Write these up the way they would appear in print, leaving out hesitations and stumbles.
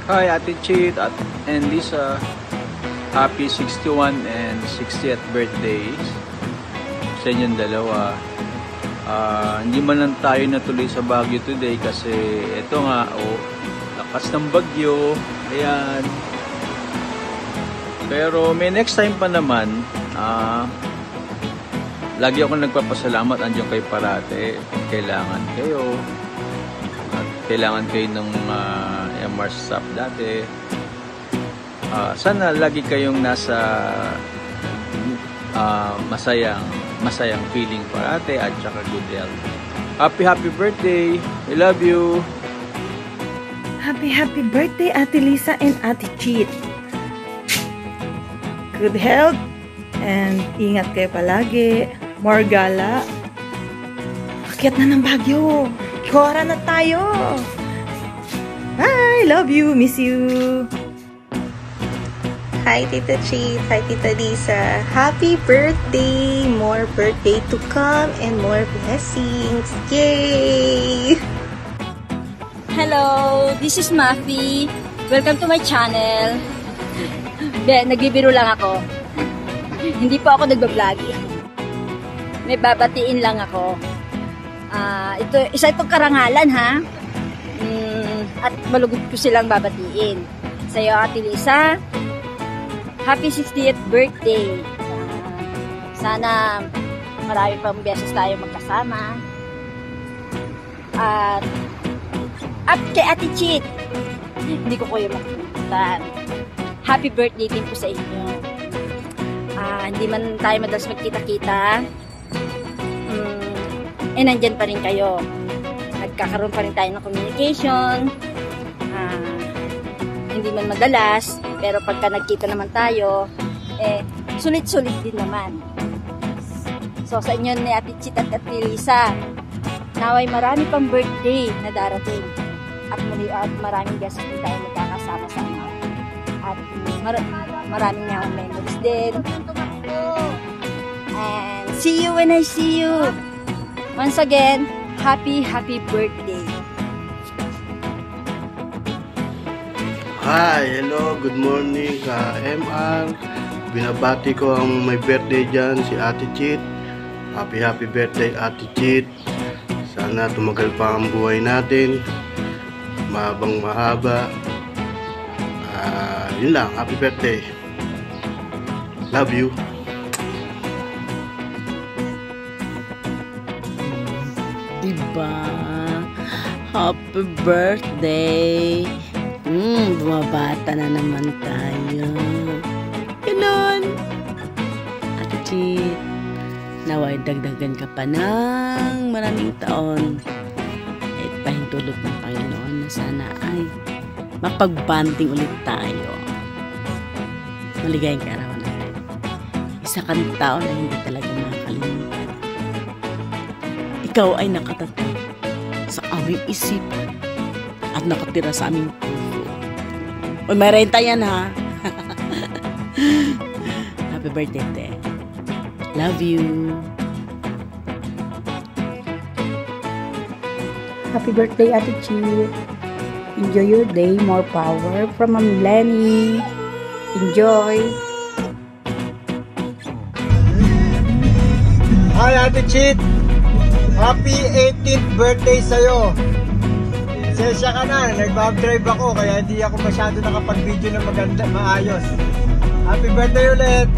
Hi Ate Chit and Lisa. Happy 61 and 60th birthdays sa inyong dalawa. Hindi man lang tayo natuloy sa Baguio today kasi ito nga, lakas ng bagyo. Ayan. Pero may next time pa naman. Lagi ako nagpapasalamat, andiyan kayo parate. Kailangan kayo. At kailangan kayo ng MR staff dati. Sana lagi kayong nasa masayang feeling parate at saka good health. Happy birthday! I love you! Happy birthday Ate Lisa and Ate Chit. Good health and ingat kayo palagi. More gala. Akyat na ng Baguio. Kora na tayo. Bye! Love you. Miss you. Hi Tita Chit, hi Tita Lisa. Happy birthday! More birthday to come and more blessings. Yay! Hello, this is Mafi. Welcome to my channel. Nagbibiro lang ako. Hindi po ako nagbablog. May babatiin lang ako. Isa itong karangalan ha. At malugod ko silang babatiin. Sa'yo Ate Lisa, happy 60th birthday. Sana marami pang beses tayo magkasama. At kay Ate Chit, hindi ko kayo makikita. Happy birthday din po sa inyo. Hindi man tayo madalas magkita-kita. Nandyan pa rin kayo. Nagkakaroon pa rin tayo ng communication. Hindi man madalas, pero pagka nagkita naman tayo, sulit-sulit din naman. So sa inyo ni Ate Chit at Ate Lisa, naway marami pang birthday na darating. At maraming beses din tayo magkakasama-sama. At maraming nga memories din. And see you when I see you. Once again, happy birthday. Hi, hello, good morning MR. Binabati ko ang may birthday dyan, si Ate Chit. Happy birthday Ate Chit. Sana tumagal pa ang buhay natin. Mahabang mahaba. Yun lang, happy birthday. Love you. Diba? Happy birthday. Bumabata na naman tayo. Ganun. Ate Chit, naway dagdagan ka pa ng maraming taon. At pahintulot ng Panginoon na sana ay mapagbanding ulit tayo. Maligayang kaarawan natin. Isa kang tao na hindi talaga makakalimutan. Ikaw ay nakatatag sa aming isipan at nakatira sa aming puso. Uy, may renta yan ha. Happy birthday, te. Love you. Happy birthday, Ate Chit. Enjoy your day. More power from Mami Lenny. Enjoy. Hi, Ate Chit. Happy 18th birthday sa'yo. Sensya ka na, nag-drive ako kaya hindi ako masyado nakapag-video na maganda, maayos. Happy birthday ulit!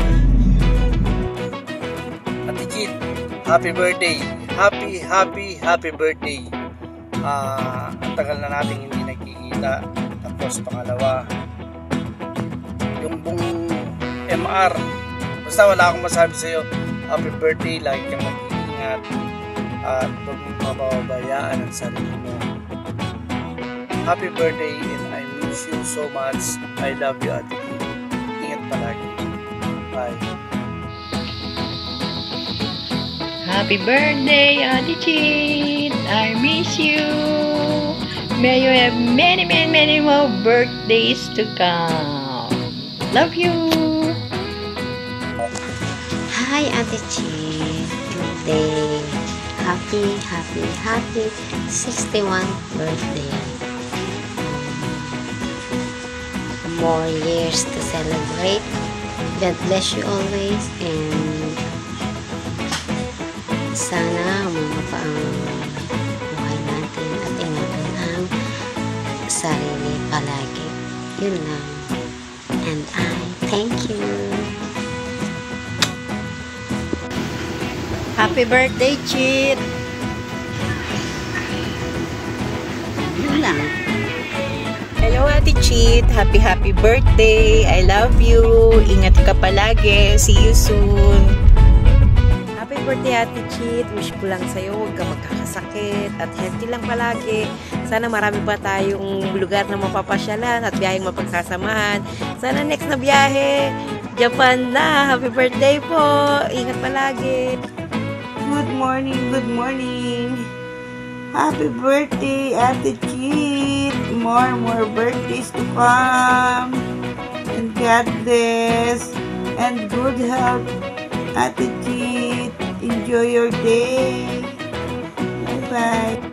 Ate Chit, happy birthday! Happy birthday! Ang tagal na natin hindi nagkikita. Tapos pangalawa, yung buong MR. Basta wala akong masabi sa'yo. Happy birthday, lagi kang mag-iingat at huwag mong mapapabayaan ang sarili mo. Happy birthday and I miss you so much. I love you, Ate Chit. Ingat palagi. Bye. Happy birthday, Ate Chit. I miss you. May you have many more birthdays to come. Love you. Hi Ate Chit. Good day. Happy 61st birthday. more years to celebrate. God bless you always, and sana umaba pa ang buhay natin at ingatan ang sarili palagi. Yun lang. And I thank you. Happy birthday, Chit! Yun lang. Hello, Ate Chit. Happy birthday. I love you. Ingat ka palagi. See you soon. Happy birthday, Ate Chit. Wish ko lang sa'yo, huwag ka magkakasakit at healthy lang palagi. Sana marami pa tayong lugar na mapapasyalan at biyaheng mapagsasamahan. Sana next na biyahe, Japan na. Happy birthday po. Ingat palagi. Good morning, good morning. Happy birthday, Ate Chit. More birthdays to come. And God bless. And good health, Ate Chit. Enjoy your day. Bye-bye.